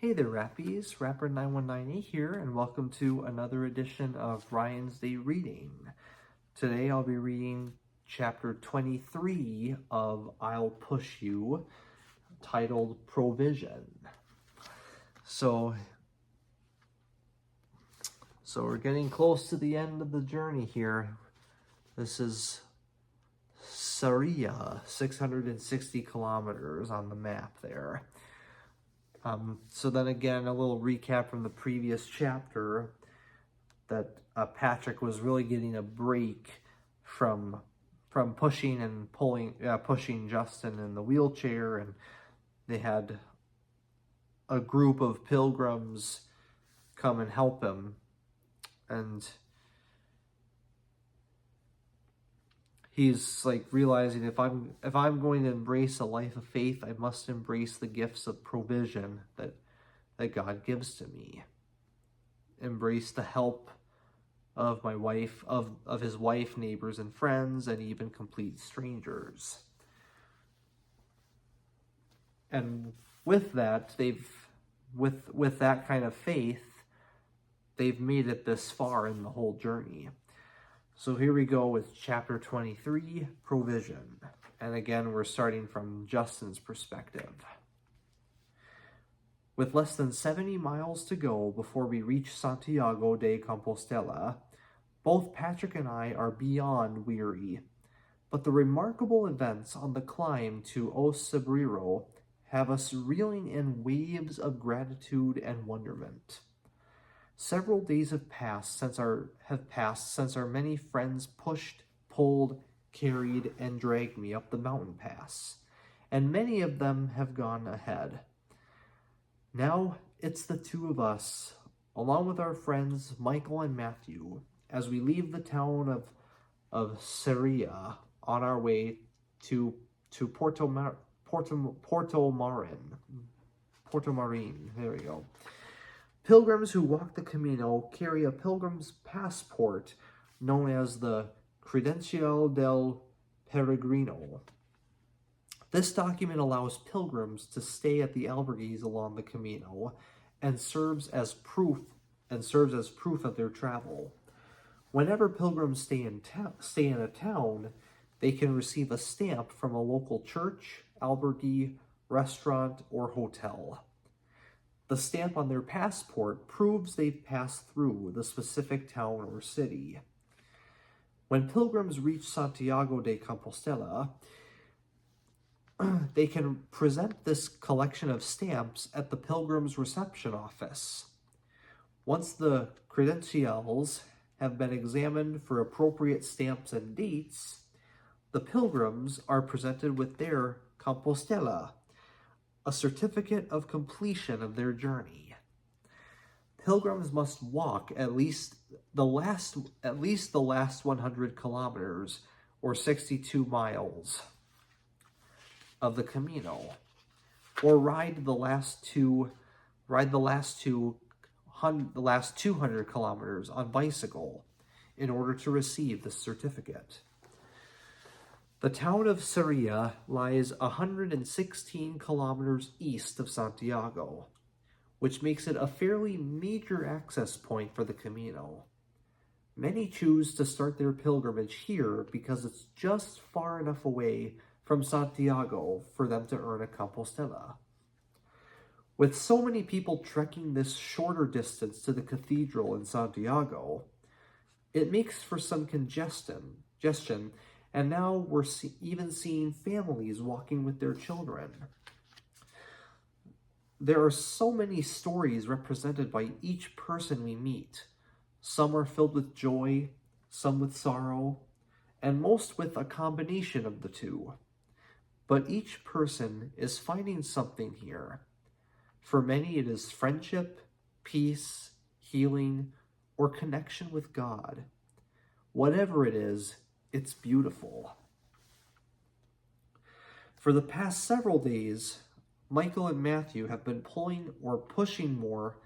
Hey there, Rappies. Rapper9198 here, and welcome to another edition of Ryan's Day Reading. Today I'll be reading chapter 23 of I'll Push You, titled Provision. So we're getting close to the end of the journey here. This is Saria, 660 kilometers on the map there. So then again, a little recap from the previous chapter that Patrick was really getting a break from pushing and pushing Justin in the wheelchair, and they had a group of pilgrims come and help him, and he's like realizing if I'm going to embrace a life of faith, I must embrace the gifts of provision that God gives to me. Embrace the help of my wife, of his wife, neighbors and friends, and even complete strangers. And with that, with that kind of faith, they've made it this far in the whole journey. So here we go with chapter 23, Provision. And again, we're starting from Justin's perspective. With less than 70 miles to go before we reach Santiago de Compostela, both Patrick and I are beyond weary. But the remarkable events on the climb to Os Sabrero have us reeling in waves of gratitude and wonderment. Several days have passed since our many friends pushed, pulled, carried, and dragged me up the mountain pass, and many of them have gone ahead. Now it's the two of us, along with our friends Michael and Matthew, as we leave the town of Saria on our way to Porto Marin. There we go. Pilgrims who walk the Camino carry a pilgrim's passport known as the Credencial del Peregrino. This document allows pilgrims to stay at the albergues along the Camino and serves as proof of their travel. Whenever pilgrims stay in a town, they can receive a stamp from a local church, albergue, restaurant, or hotel. The stamp on their passport proves they've passed through the specific town or city. When pilgrims reach Santiago de Compostela, they can present this collection of stamps at the pilgrim's reception office. Once the credencials have been examined for appropriate stamps and dates, the pilgrims are presented with their Compostela, a certificate of completion of their journey. Pilgrims must walk at least the last 100 kilometers or 62 miles of the Camino, or ride the last 200 kilometers on bicycle in order to receive the certificate. The town of Saria lies 116 kilometers east of Santiago, which makes it a fairly major access point for the Camino. Many choose to start their pilgrimage here because it's just far enough away from Santiago for them to earn a Compostela. With so many people trekking this shorter distance to the cathedral in Santiago, it makes for some congestion, and now we're even seeing families walking with their children. There are so many stories represented by each person we meet. Some are filled with joy, some with sorrow, and most with a combination of the two. But each person is finding something here. For many, it is friendship, peace, healing, or connection with God. Whatever it is, it's beautiful. For the past several days, Michael and Matthew have been pulling or pushing more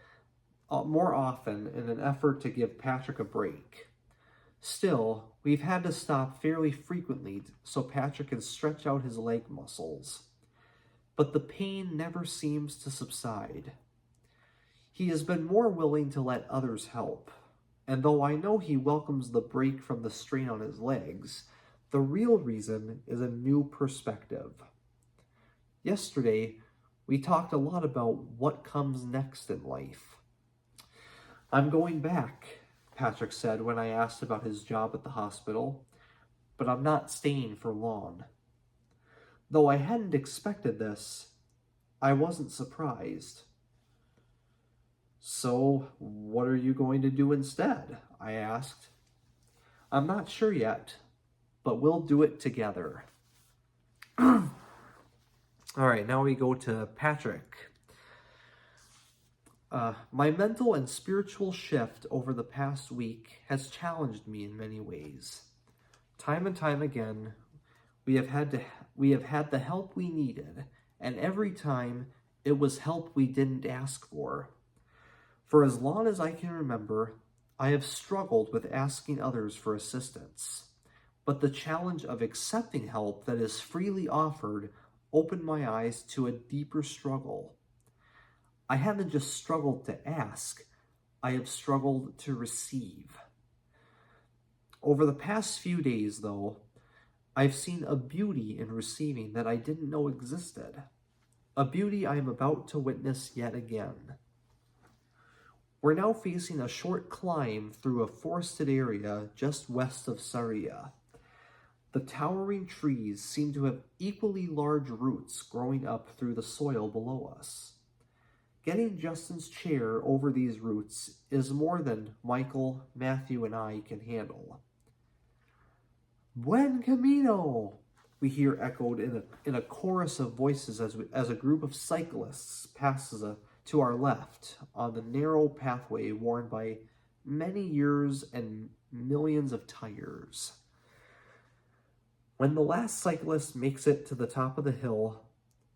often in an effort to give Patrick a break. Still, we've had to stop fairly frequently so Patrick can stretch out his leg muscles. But the pain never seems to subside. He has been more willing to let others help, and though I know he welcomes the break from the strain on his legs, the real reason is a new perspective. Yesterday, we talked a lot about what comes next in life. "I'm going back," Patrick said when I asked about his job at the hospital, "but I'm not staying for long." Though I hadn't expected this, I wasn't surprised. "So, what are you going to do instead?" I asked. "I'm not sure yet, but we'll do it together." All right, now we go to Patrick. My mental and spiritual shift over the past week has challenged me in many ways. Time and time again, we have had the help we needed, and every time it was help we didn't ask for. For as long as I can remember, I have struggled with asking others for assistance. But the challenge of accepting help that is freely offered opened my eyes to a deeper struggle. I haven't just struggled to ask, I have struggled to receive. Over the past few days, though, I've seen a beauty in receiving that I didn't know existed. A beauty I am about to witness yet again. We're now facing a short climb through a forested area just west of Saria. The towering trees seem to have equally large roots growing up through the soil below us. Getting Justin's chair over these roots is more than Michael, Matthew, and I can handle. "Buen camino!" we hear echoed in a chorus of voices as a group of cyclists passes to our left on the narrow pathway worn by many years and millions of tires. When the last cyclist makes it to the top of the hill,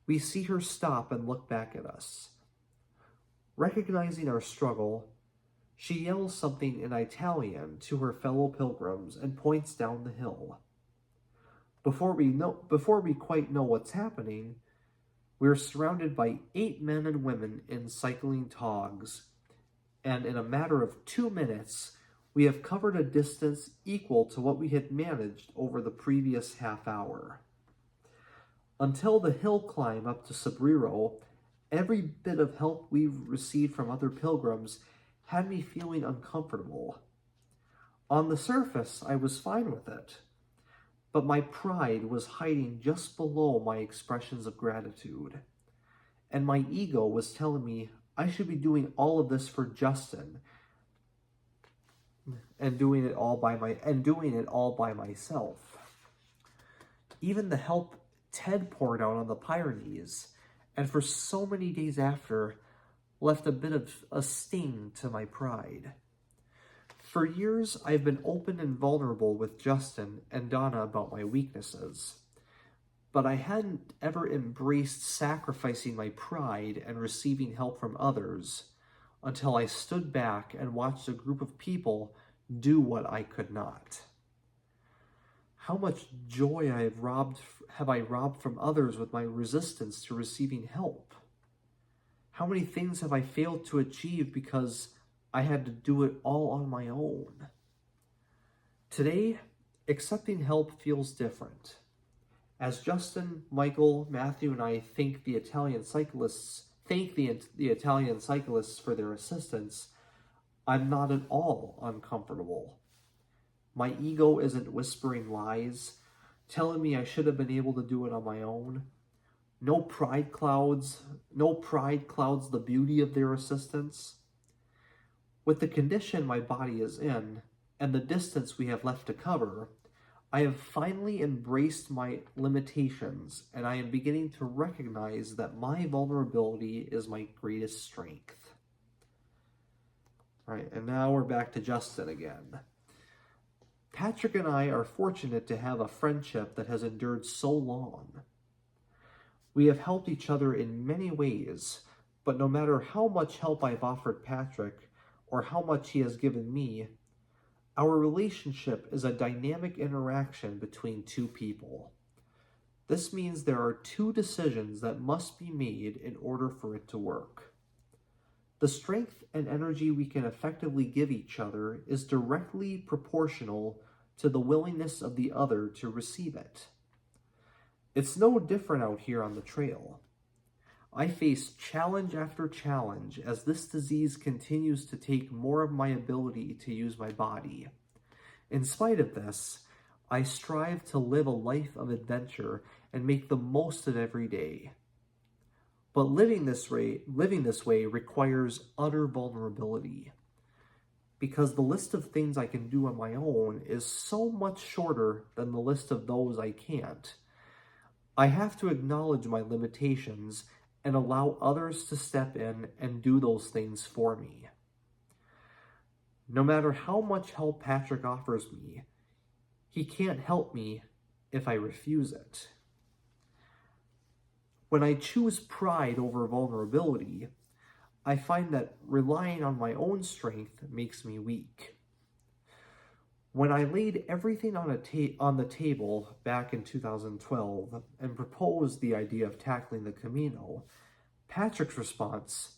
we see her stop and look back at us. Recognizing our struggle, she yells something in Italian to her fellow pilgrims and points down the hill. Before we quite know what's happening, we're surrounded by 8 men and women in cycling togs, and in a matter of 2 minutes, we have covered a distance equal to what we had managed over the previous half hour. Until the hill climb up to Sobrero, every bit of help we've received from other pilgrims had me feeling uncomfortable. On the surface, I was fine with it, but my pride was hiding just below my expressions of gratitude, and my ego was telling me I should be doing all of this for Justin and doing it all by myself. Even the help Ted poured out on the Pyrenees, and for so many days after, left a bit of a sting to my pride. For years, I've been open and vulnerable with Justin and Donna about my weaknesses, but I hadn't ever embraced sacrificing my pride and receiving help from others until I stood back and watched a group of people do what I could not. How much joy have I robbed from others with my resistance to receiving help? How many things have I failed to achieve because I had to do it all on my own? Today, accepting help feels different. As Justin, Michael, Matthew, and I thank the Italian cyclists for their assistance, I'm not at all uncomfortable. My ego isn't whispering lies, telling me I should have been able to do it on my own. No pride clouds the beauty of their assistance. With the condition my body is in, and the distance we have left to cover, I have finally embraced my limitations, and I am beginning to recognize that my vulnerability is my greatest strength. All right, and now we're back to Justin again. Patrick and I are fortunate to have a friendship that has endured so long. We have helped each other in many ways, but no matter how much help I've offered Patrick or how much he has given me, our relationship is a dynamic interaction between two people. This means there are two decisions that must be made in order for it to work. The strength and energy we can effectively give each other is directly proportional to the willingness of the other to receive it. It's no different out here on the trail. I face challenge after challenge as this disease continues to take more of my ability to use my body. In spite of this, I strive to live a life of adventure and make the most of every day. But living this way requires utter vulnerability, because the list of things I can do on my own is so much shorter than the list of those I can't. I have to acknowledge my limitations and allow others to step in and do those things for me. No matter how much help Patrick offers me, he can't help me if I refuse it. When I choose pride over vulnerability, I find that relying on my own strength makes me weak. When I laid everything on the table back in 2012 and proposed the idea of tackling the Camino, Patrick's response,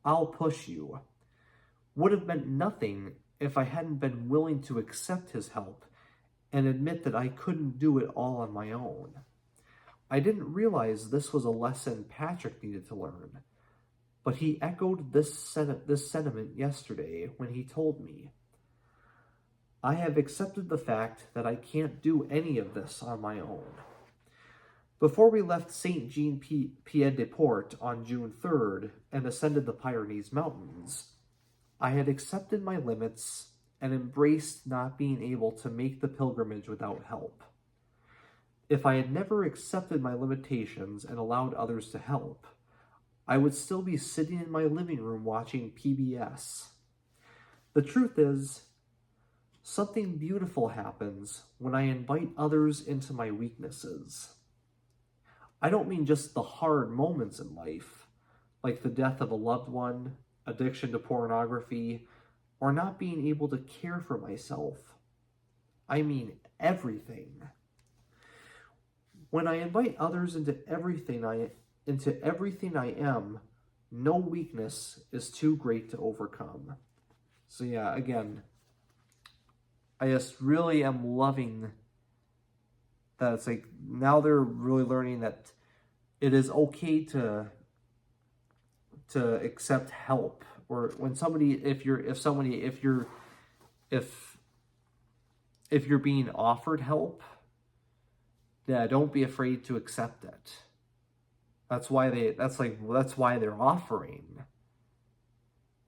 "I'll push you," would have meant nothing if I hadn't been willing to accept his help and admit that I couldn't do it all on my own. I didn't realize this was a lesson Patrick needed to learn, but he echoed this sentiment yesterday when he told me, "I have accepted the fact that I can't do any of this on my own." Before we left Saint-Jean-Pied-de-Port on June 3rd and ascended the Pyrenees Mountains, I had accepted my limits and embraced not being able to make the pilgrimage without help. If I had never accepted my limitations and allowed others to help, I would still be sitting in my living room watching PBS. The truth is, something beautiful happens when I invite others into my weaknesses. I don't mean just the hard moments in life, like the death of a loved one, addiction to pornography, or not being able to care for myself. I mean everything. When I invite others into everything I am, no weakness is too great to overcome. So yeah, again, I just really am loving that it's like now they're really learning that it is okay to accept help, or when somebody if you're being offered help, yeah, don't be afraid to accept it. That's why they're offering.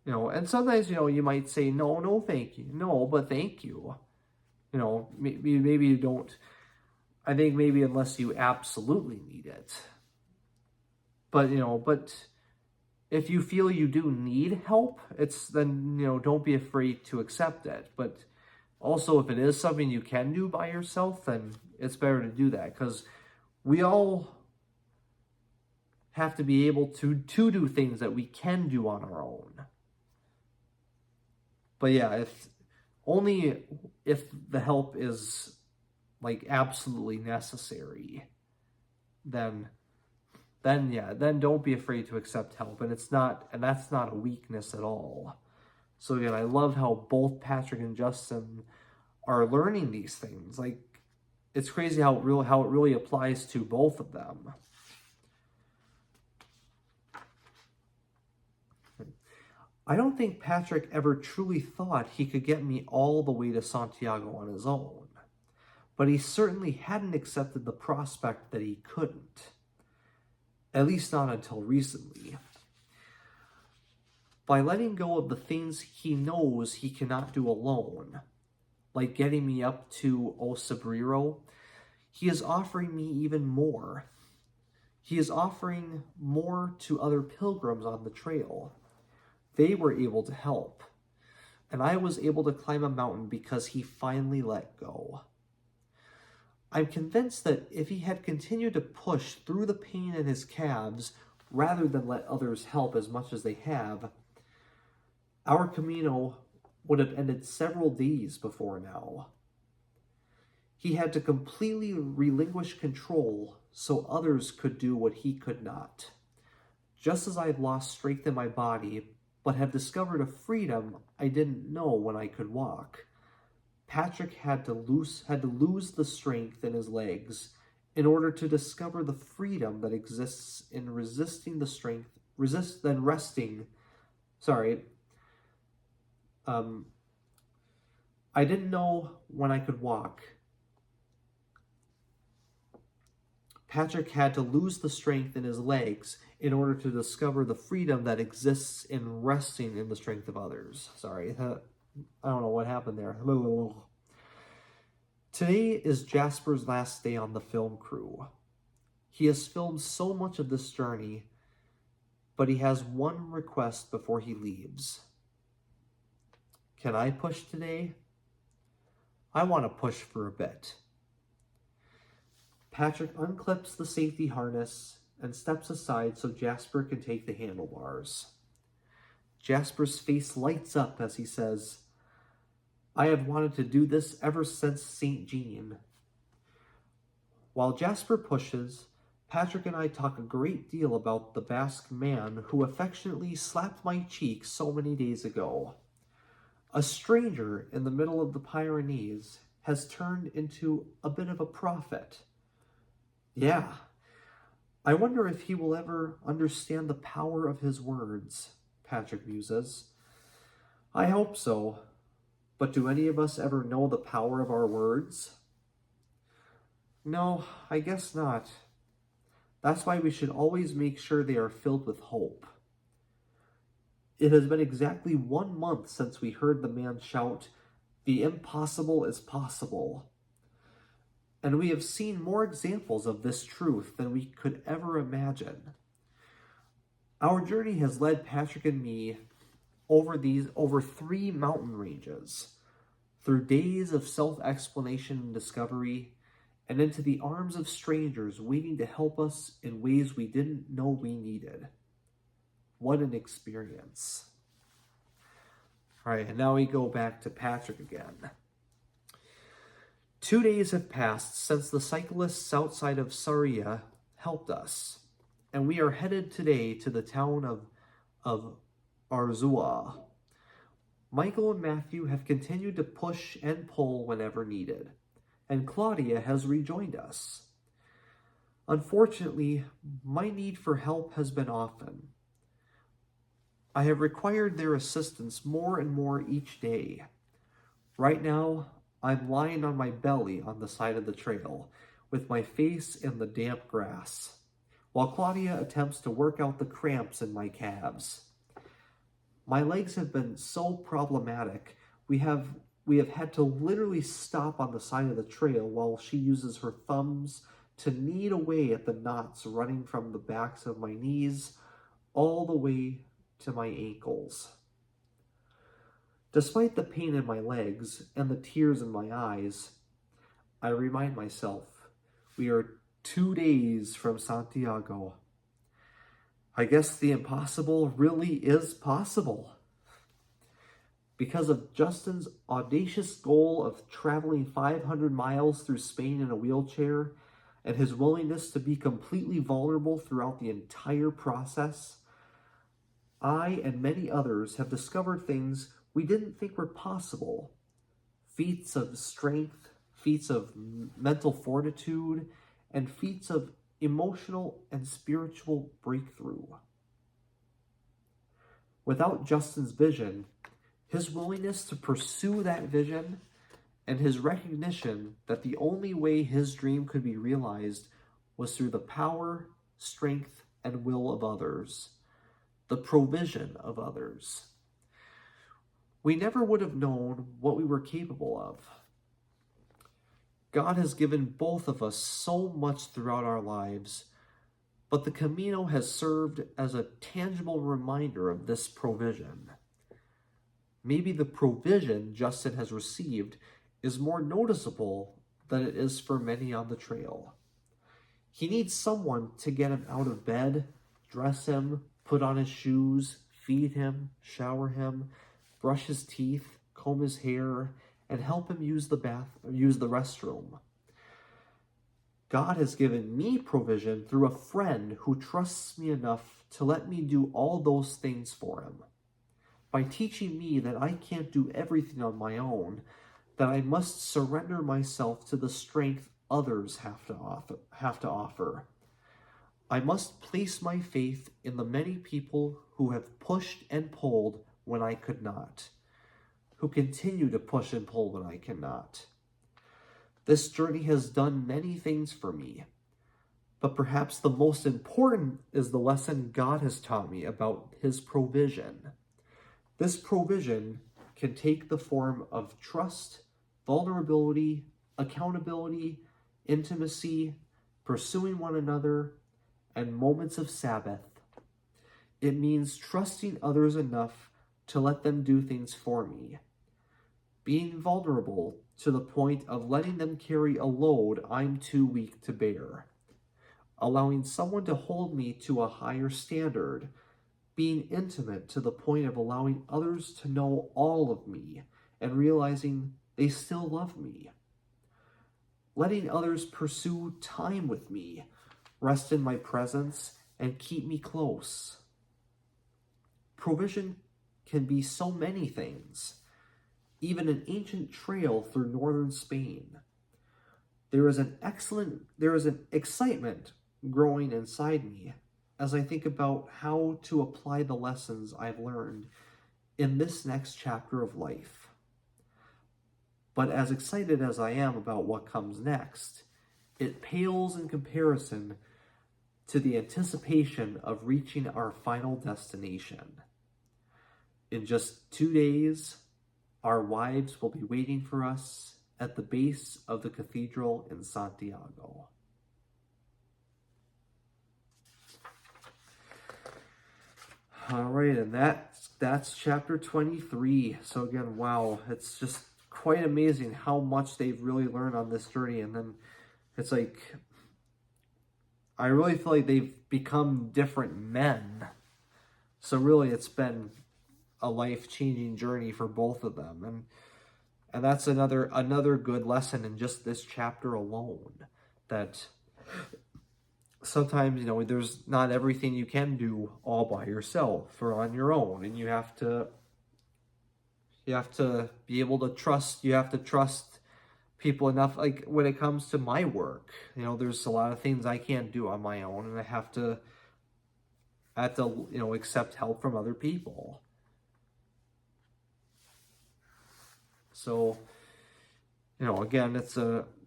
And sometimes, you might say, no, thank you. No, but thank you. Maybe you don't. I think maybe unless you absolutely need it. But if you feel you do need help, then don't be afraid to accept it. But also, if it is something you can do by yourself, then it's better to do that, because we all have to be able to do things that we can do on our own. But yeah, only if the help is like absolutely necessary, then don't be afraid to accept help. And that's not a weakness at all. So again, I love how both Patrick and Justin are learning these things. Like, it's crazy how it really applies to both of them. I don't think Patrick ever truly thought he could get me all the way to Santiago on his own, but he certainly hadn't accepted the prospect that he couldn't, at least not until recently. By letting go of the things he knows he cannot do alone, like getting me up to O Sobrero, he is offering me even more. He is offering more to other pilgrims on the trail. They were able to help, and I was able to climb a mountain because he finally let go. I'm convinced that if he had continued to push through the pain in his calves rather than let others help as much as they have, our Camino would have ended several days before now. He had to completely relinquish control so others could do what he could not. Just as I had lost strength in my body, but have discovered a freedom I didn't know when I could walk. Patrick had to lose the strength in his legs in order to discover the freedom that exists in resting. Sorry. I didn't know when I could walk. Patrick had to lose the strength in his legs in order to discover the freedom that exists in resting in the strength of others. Sorry, I don't know what happened there. Today is Jasper's last day on the film crew. He has filmed so much of this journey, but he has one request before he leaves. Can I push today? I want to push for a bit. Patrick unclips the safety harness and steps aside so Jasper can take the handlebars. Jasper's face lights up as he says, I have wanted to do this ever since St. Jean. While Jasper pushes, Patrick and I talk a great deal about the Basque man who affectionately slapped my cheek so many days ago. A stranger in the middle of the Pyrenees has turned into a bit of a prophet. Yeah, I wonder if he will ever understand the power of his words, Patrick muses. I hope so, but do any of us ever know the power of our words? No, I guess not. That's why we should always make sure they are filled with hope. It has been exactly 1 month since we heard the man shout, "The impossible is possible." And we have seen more examples of this truth than we could ever imagine. Our journey has led Patrick and me over 3 mountain ranges, through days of self-explanation and discovery, and into the arms of strangers waiting to help us in ways we didn't know we needed. What an experience. All right, and now we go back to Patrick again. 2 days have passed since the cyclists outside of Sarria helped us, and we are headed today to the town of Arzua. Michael and Matthew have continued to push and pull whenever needed, and Claudia has rejoined us. Unfortunately, my need for help has been often. I have required their assistance more and more each day. Right now, I'm lying on my belly on the side of the trail, with my face in the damp grass, while Claudia attempts to work out the cramps in my calves. My legs have been so problematic, we have had to literally stop on the side of the trail while she uses her thumbs to knead away at the knots running from the backs of my knees all the way to my ankles. Despite the pain in my legs and the tears in my eyes, I remind myself we are 2 days from Santiago. I guess the impossible really is possible. Because of Justin's audacious goal of traveling 500 miles through Spain in a wheelchair and his willingness to be completely vulnerable throughout the entire process, I and many others have discovered things we didn't think were possible. Feats of strength, feats of mental fortitude, and feats of emotional and spiritual breakthrough. Without Justin's vision, his willingness to pursue that vision, and his recognition that the only way his dream could be realized was through the power, strength, and will of others, the provision of others, we never would have known what we were capable of. God has given both of us so much throughout our lives, but the Camino has served as a tangible reminder of this provision. Maybe the provision Justin has received is more noticeable than it is for many on the trail. He needs someone to get him out of bed, dress him, put on his shoes, feed him, shower him, brush his teeth, comb his hair, and help him use the restroom. God has given me provision through a friend who trusts me enough to let me do all those things for him. by teaching me that I can't do everything on my own, that I must surrender myself to the strength others have to offer. I must place my faith in the many people who have pushed and pulled when I could not, who continue to push and pull when I cannot. This journey has done many things for me, but perhaps the most important is the lesson God has taught me about his provision. This provision can take the form of trust, vulnerability, accountability, intimacy, pursuing one another, and moments of Sabbath. It means trusting others enough to let them do things for me, being vulnerable to the point of letting them carry a load I'm too weak to bear, allowing someone to hold me to a higher standard, being intimate to the point of allowing others to know all of me and realizing they still love me, letting others pursue time with me, rest in my presence, and keep me close. Provision can be so many things, even an ancient trail through northern Spain. There is an excitement growing inside me as I think about how to apply the lessons I've learned in this next chapter of life. But as excited as I am about what comes next, it pales in comparison to the anticipation of reaching our final destination. In just 2 days, our wives will be waiting for us at the base of the cathedral in Santiago. All right, and that's chapter 23. So again, wow, it's just quite amazing how much they've really learned on this journey. And then it's like, I really feel like they've become different men. So really, it's been a life-changing journey for both of them. And that's another good lesson in just this chapter alone, that sometimes, there's not everything you can do all by yourself or on your own, and you have to be able to trust. You have to trust people enough. Like when it comes to my work, there's a lot of things I can't do on my own, and I have to accept help from other people. So, again, it's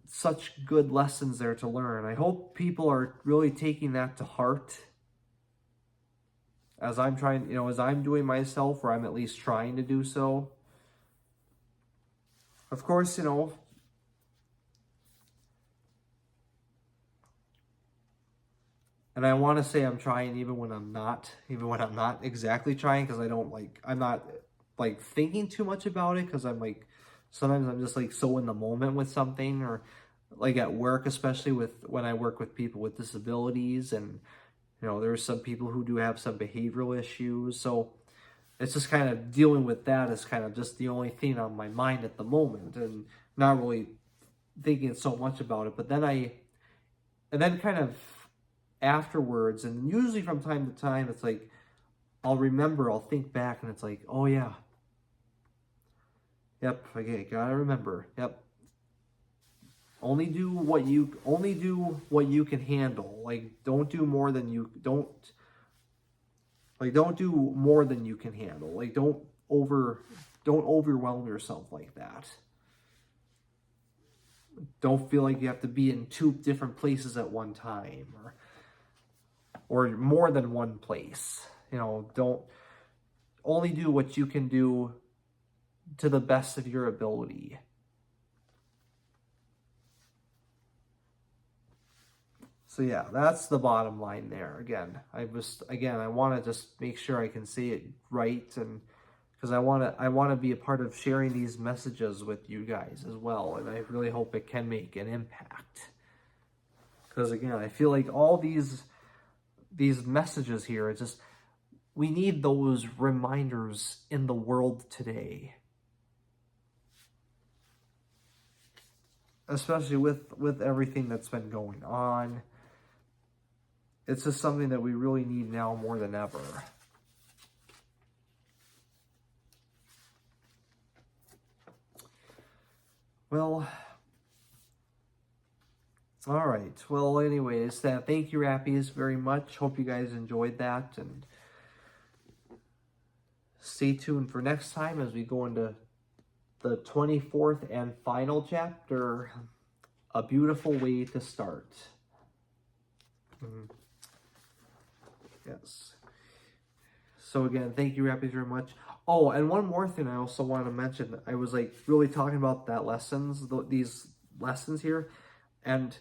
such good lessons there to learn. I hope people are really taking that to heart as I'm trying, as I'm doing myself, or I'm at least trying to do so. Of course, and I want to say I'm trying even when I'm not exactly trying, because I'm not thinking too much about it, because sometimes I'm just so in the moment with something, or at work, especially when I work with people with disabilities, and there's some people who do have some behavioral issues, so it's just kind of dealing with that is kind of just the only thing on my mind at the moment, and not really thinking so much about it. But then kind of afterwards, and usually from time to time, it's I'll think back, and it's oh yeah, yep, okay, gotta remember, yep. Only do what you can handle. Don't do more than you don't do more than you can handle. Don't overwhelm yourself like that. Don't feel like you have to be in 2 different places at one time, or more than one place. Don't only do what you can do to the best of your ability. So yeah, that's the bottom line there. Again, I want to just make sure I can say it right, and because I want to be a part of sharing these messages with you guys as well, and I really hope it can make an impact. Because again, I feel like all these messages here, it's just, we need those reminders in the world today. Especially with everything that's been going on. It's just something that we really need now more than ever. Well, all right. Well, anyways, thank you, Rappies, very much. Hope you guys enjoyed that, and stay tuned for next time as we go into the 24th and final chapter, A Beautiful Way to Start. Yes. So again, thank you, Rappies, very much. Oh, and one more thing I also want to mention. I was like really talking about that these lessons here, and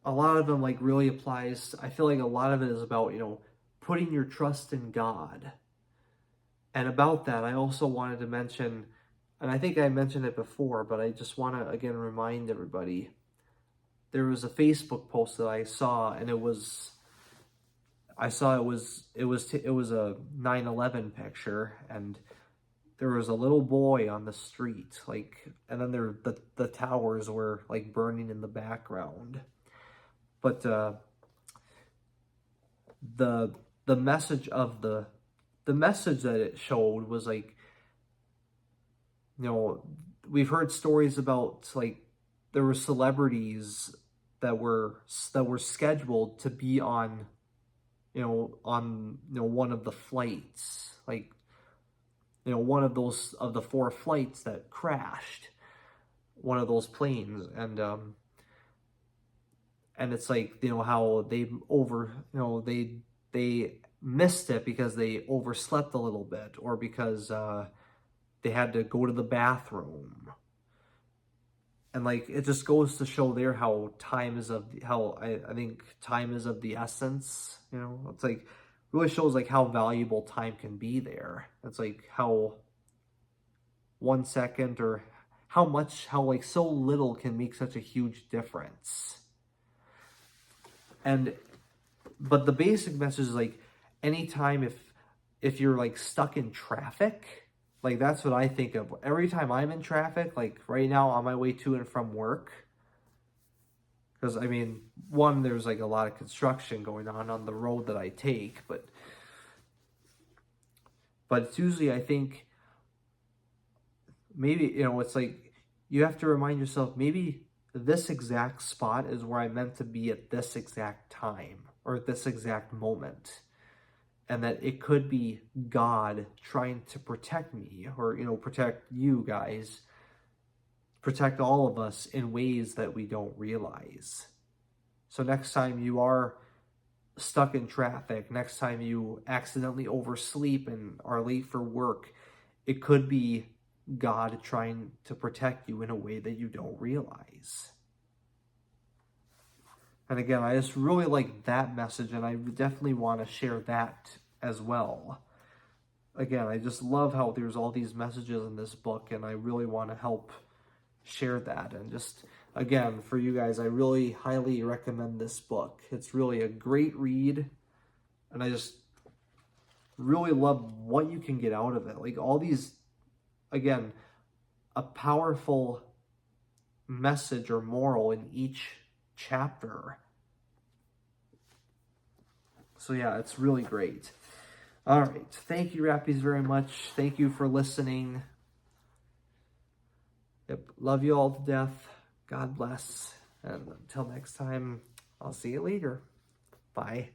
a lot of them like really applies. I feel like a lot of it is about, putting your trust in God. And about that, I also wanted to mention, and I think I mentioned it before, but I just want to again remind everybody. There was a Facebook post that I saw, and it was a 9/11 picture, and there was a little boy on the street, and then the towers were like burning in the background. But the message of the message that it showed was like, we've heard stories about like there were celebrities that were scheduled to be on one of the flights, one of those of the 4 flights that crashed, one of those planes, and it's like, how they missed it because they overslept a little bit, or because they had to go to the bathroom. And like, it just goes to show there how I think time is of the essence. It's like, really shows like how valuable time can be there. It's like how 1 second, or how like so little can make such a huge difference. But the basic message is like, anytime if you're like stuck in traffic, like that's what I think of. Every time I'm in traffic, like right now on my way to and from work, because I mean, one, there's like a lot of construction going on the road that I take, but it's usually, I think, maybe, it's like, you have to remind yourself, maybe this exact spot is where I'm meant to be at this exact time, or at this exact moment. And that it could be God trying to protect me, or, protect you guys, protect all of us in ways that we don't realize. So next time you are stuck in traffic, next time you accidentally oversleep and are late for work, it could be God trying to protect you in a way that you don't realize. And again, I just really like that message, and I definitely want to share that as well. Again, I just love how there's all these messages in this book, and I really want to help share that. And just, again, for you guys, I really highly recommend this book. It's really a great read, and I just really love what you can get out of it. Like all these, again, a powerful message or moral in each chapter. So yeah, it's really great. All right. Thank you, Rappies, very much. Thank you for listening. Yep. Love you all to death. God bless. And until next time, I'll see you later. Bye.